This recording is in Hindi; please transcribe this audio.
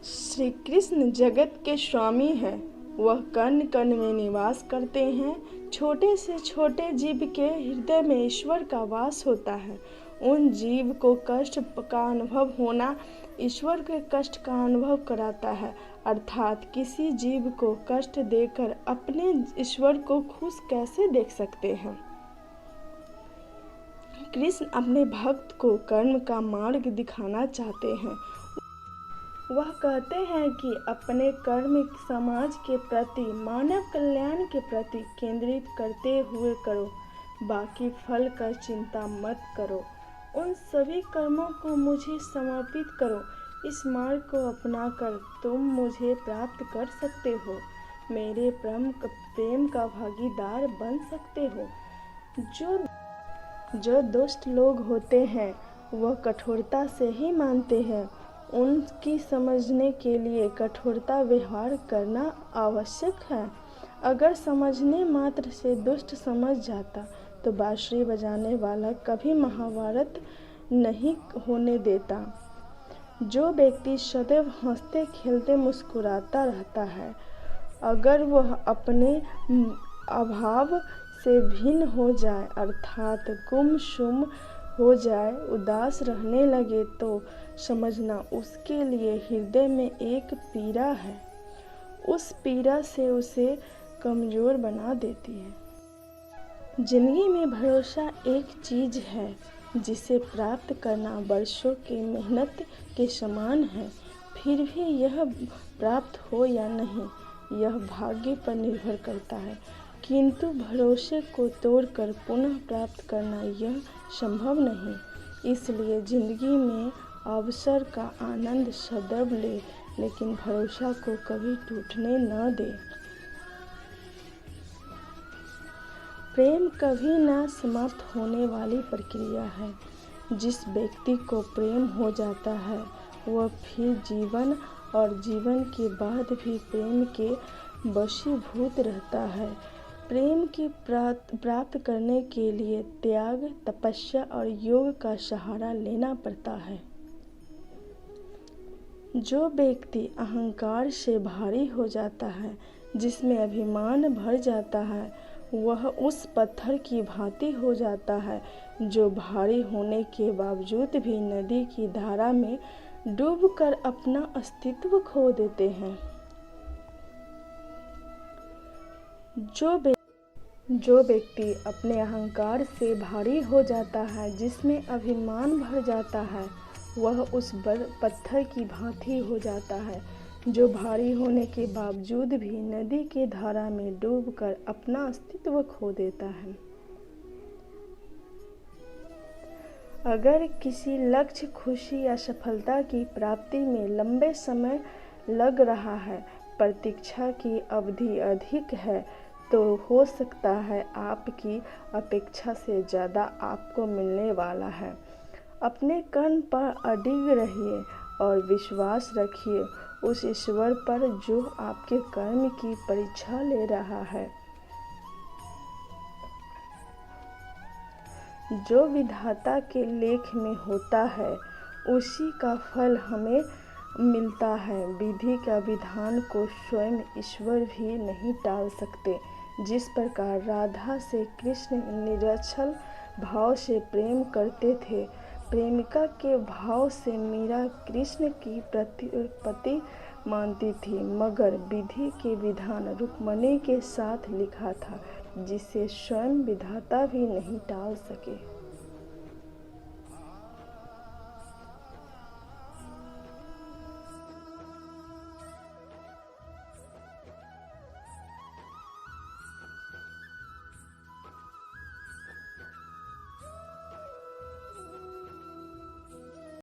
श्री कृष्ण जगत के स्वामी हैं। वह कण कण में निवास करते हैं। छोटे से छोटे जीव के हृदय में ईश्वर का वास होता है। उन जीव को कष्ट का अनुभव होना ईश्वर के कष्ट का अनुभव कराता है। अर्थात किसी जीव को कष्ट देकर अपने ईश्वर को खुश कैसे देख सकते हैं। कृष्ण अपने भक्त को कर्म का मार्ग दिखाना चाहते हैं। वह कहते हैं कि अपने कर्म समाज के प्रति, मानव कल्याण के प्रति केंद्रित करते हुए करो, बाकी फल का चिंता मत करो। उन सभी कर्मों को मुझे समर्पित करो। इस मार्ग को अपनाकर तुम मुझे प्राप्त कर सकते हो, मेरे प्रेम का भागीदार बन सकते हो। जो दुष्ट लोग होते हैं वह कठोरता से ही मानते हैं। उनकी समझने के लिए कठोरता व्यवहार करना आवश्यक है। अगर समझने मात्र से दुष्ट समझ जाता तो बांसुरी बजाने वाला कभी महाभारत नहीं होने देता। जो व्यक्ति सदैव हंसते खेलते मुस्कुराता रहता है, अगर वह अपने अभाव से भिन्न हो जाए, अर्थात गुमसुम हो जाए, उदास रहने लगे, तो समझना उसके लिए हृदय में एक पीड़ा है। उस पीड़ा से उसे कमजोर बना देती है। जिंदगी में भरोसा एक चीज है जिसे प्राप्त करना वर्षों की मेहनत के समान है। फिर भी यह प्राप्त हो या नहीं, यह भाग्य पर निर्भर करता है। किंतु भरोसे को तोड़कर पुनः प्राप्त करना यह संभव नहीं। इसलिए जिंदगी में अवसर का आनंद सदैव ले, लेकिन भरोसा को कभी टूटने न दे। प्रेम कभी न समाप्त होने वाली प्रक्रिया है। जिस व्यक्ति को प्रेम हो जाता है वह फिर जीवन और जीवन के बाद भी प्रेम के वशीभूत रहता है। प्रेम की प्राप्त करने के लिए त्याग, तपस्या और योग का सहारा लेना पड़ता है। जो व्यक्ति अहंकार से भारी हो जाता है, जिसमें अभिमान भर जाता है, वह उस पत्थर की भांति हो जाता है जो भारी होने के बावजूद भी नदी की धारा में डूबकर अपना अस्तित्व खो देते हैं। जो व्यक्ति अपने अहंकार से भारी हो जाता है, जिसमें अभिमान भर जाता है, वह उस पत्थर की भांति हो जाता है जो भारी होने के बावजूद भी नदी की धारा में डूबकर अपना अस्तित्व खो देता है। अगर किसी लक्ष्य, खुशी या सफलता की प्राप्ति में लंबे समय लग रहा है, प्रतीक्षा की अवधि अधिक है, तो हो सकता है आपकी अपेक्षा से ज़्यादा आपको मिलने वाला है। अपने कर्म पर अडिग रहिए और विश्वास रखिए उस ईश्वर पर जो आपके कर्म की परीक्षा ले रहा है। जो विधाता के लेख में होता है उसी का फल हमें मिलता है। विधि का विधान को स्वयं ईश्वर भी नहीं टाल सकते। जिस प्रकार राधा से कृष्ण निरछल भाव से प्रेम करते थे, प्रेमिका के भाव से मीरा कृष्ण की पति मानती थी, मगर विधि के विधान रुक्मिणी के साथ लिखा था जिसे स्वयं विधाता भी नहीं टाल सके।